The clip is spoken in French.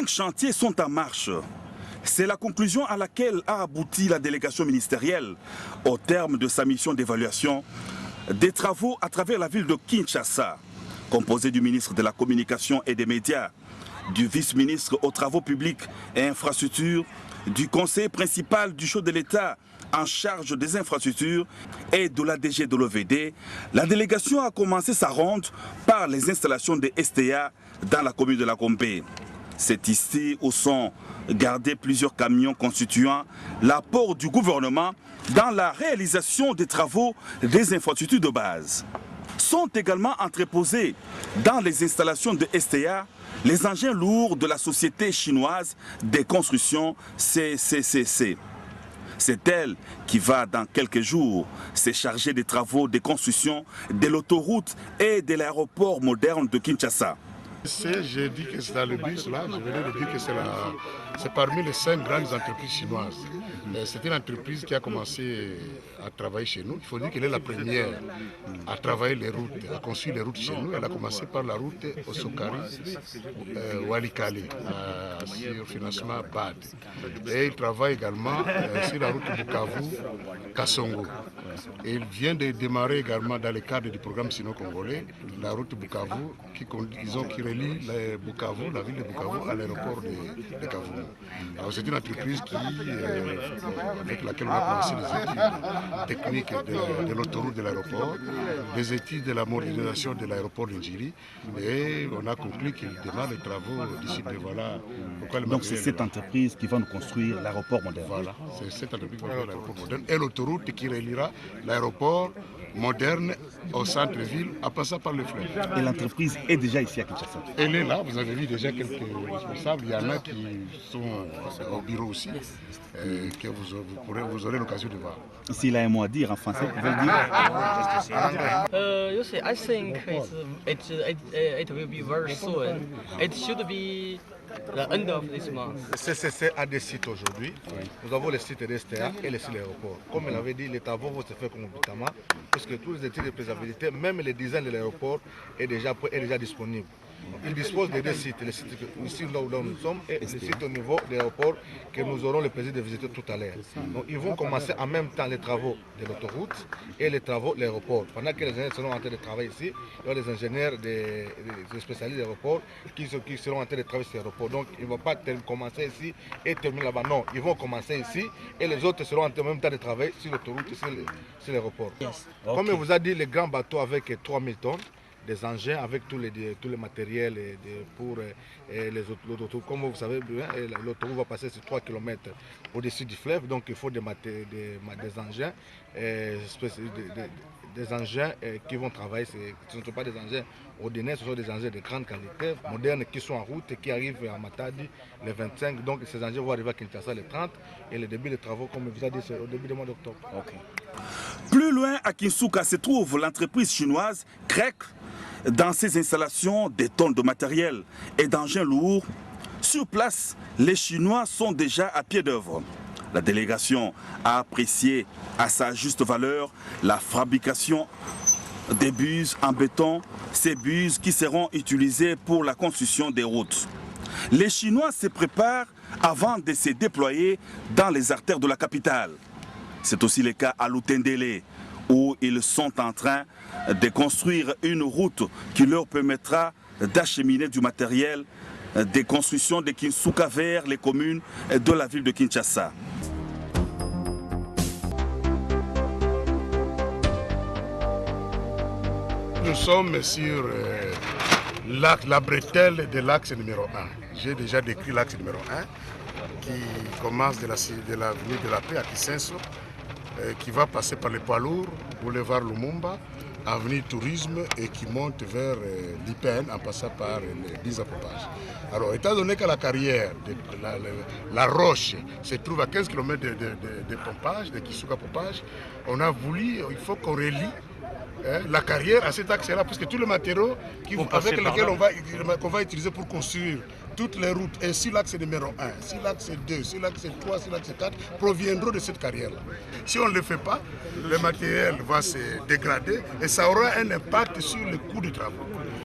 5 chantiers sont en marche. C'est la conclusion à laquelle a abouti la délégation ministérielle au terme de sa mission d'évaluation des travaux à travers la ville de Kinshasa, composée du ministre de la Communication et des Médias, du vice-ministre aux Travaux publics et infrastructures, du conseiller principal du chef de l'État en charge des infrastructures et de l'ADG de l'OVD. La délégation a commencé sa ronde par les installations des STA dans la commune de la Gombe. C'est ici où sont gardés plusieurs camions constituant l'apport du gouvernement dans la réalisation des travaux des infrastructures de base. Sont également entreposés dans les installations de STA les engins lourds de la société chinoise des constructions CCCC. C'est elle qui va dans quelques jours se charger des travaux de construction de l'autoroute et de l'aéroport moderne de Kinshasa. J'ai dit que c'est dans le bus là, je venais de dire que c'est parmi les 5 grandes entreprises chinoises. C'est une entreprise qui a commencé à travailler chez nous. Il faut dire qu'elle est la première à travailler les routes, à construire les routes chez nous. Elle a commencé par la route Osokari, Walikale, sur le financement BAD. Et il travaille également sur la route Bukavu-Kassongo. Et il vient de démarrer également dans le cadre du programme sino-congolais, la route Bukavu qui relie Bukavu, la ville de Bukavu à l'aéroport de Kavumu. Alors c'est une entreprise avec laquelle on a commencé les études techniques de l'autoroute de l'aéroport, des études de la modernisation de l'aéroport d'Injili, et on a conclu qu'il démarre les travaux d'ici peu. Voilà. Donc c'est cette entreprise qui va nous construire l'aéroport moderne. Voilà, c'est cette entreprise qui va construire l'aéroport moderne et l'autoroute qui reliera l'aéroport moderne au centre-ville en passant par le fleuve. Et l'entreprise est déjà ici à Kinshasa? Elle est là, vous avez vu déjà quelques responsables, il y en a qui sont au bureau aussi, que vous aurez l'occasion de voir. S'il a un mot à dire en français, vous pouvez le dire? You see, I think it will be very soon. It should be the end of this month. CCC a des sites aujourd'hui. Nous avons les sites d'STA et les sites d'aéroport. Comme il avait dit, les travaux vont se faire conjointement parce que tous les études de préservabilité, même le design de l'aéroport est déjà disponible. Il dispose de 2 sites, le site ici là où nous sommes et le site au niveau de l'aéroport que nous aurons le plaisir de visiter tout à l'heure. Donc ils vont commencer en même temps les travaux de l'autoroute et les travaux de l'aéroport. Pendant que les ingénieurs seront en train de travailler ici, il y aura des ingénieurs, des spécialistes de l'aéroport qui seront en train de travailler sur l'aéroport. Donc ils ne vont pas commencer ici et terminer là-bas. Non, ils vont commencer ici et les autres seront en même temps de travailler sur l'autoroute et sur l'aéroport. Yes. Okay. Comme il vous a dit, les grands bateaux avec 3000 tonnes, des engins avec tous les matériels pour l'autoroute. Comme vous savez, l'autoroute va passer sur 3 km au-dessus du fleuve, donc il faut des engins, des engins qui vont travailler. Ce ne sont pas des engins ordinaires, ce sont des engins de grande qualité, modernes, qui sont en route et qui arrivent à Matadi le 25. Donc ces engins vont arriver à Kinshasa le 30 et le début des travaux, comme je vous ai dit, c'est au début du mois d'octobre. Okay. Plus loin à Kinshasa se trouve l'entreprise chinoise Grec. Dans ces installations, des tonnes de matériel et d'engins lourds. Sur place, les Chinois sont déjà à pied d'œuvre. La délégation a apprécié à sa juste valeur la fabrication des buses en béton, ces buses qui seront utilisées pour la construction des routes. Les Chinois se préparent avant de se déployer dans les artères de la capitale. C'est aussi le cas à Lutendele, où ils sont en train de construire une route qui leur permettra d'acheminer du matériel des constructions de Kinshasa vers les communes de la ville de Kinshasa. Nous sommes sur la bretelle de l'axe numéro 1. J'ai déjà décrit l'axe numéro 1 qui commence de l'avenue de la Paix à Kisenso, qui va passer par les poids lourds, boulevard Lumumba, avenue Tourisme et qui monte vers l'IPN en passant par les 10 pompage. Alors, étant donné que la carrière, la roche, se trouve à 15 km de pompage, de Kisuka pompage, on a voulu, il faut qu'on relie la carrière à cet axe-là, parce que tous les matériaux avec lesquels on va utiliser pour construire toutes les routes, et si l'axe numéro 1, si l'axe 2, si l'axe 3, si l'axe 4, proviendront de cette carrière-là. Si on ne le fait pas, le matériel va se dégrader et ça aura un impact sur le coût du travail.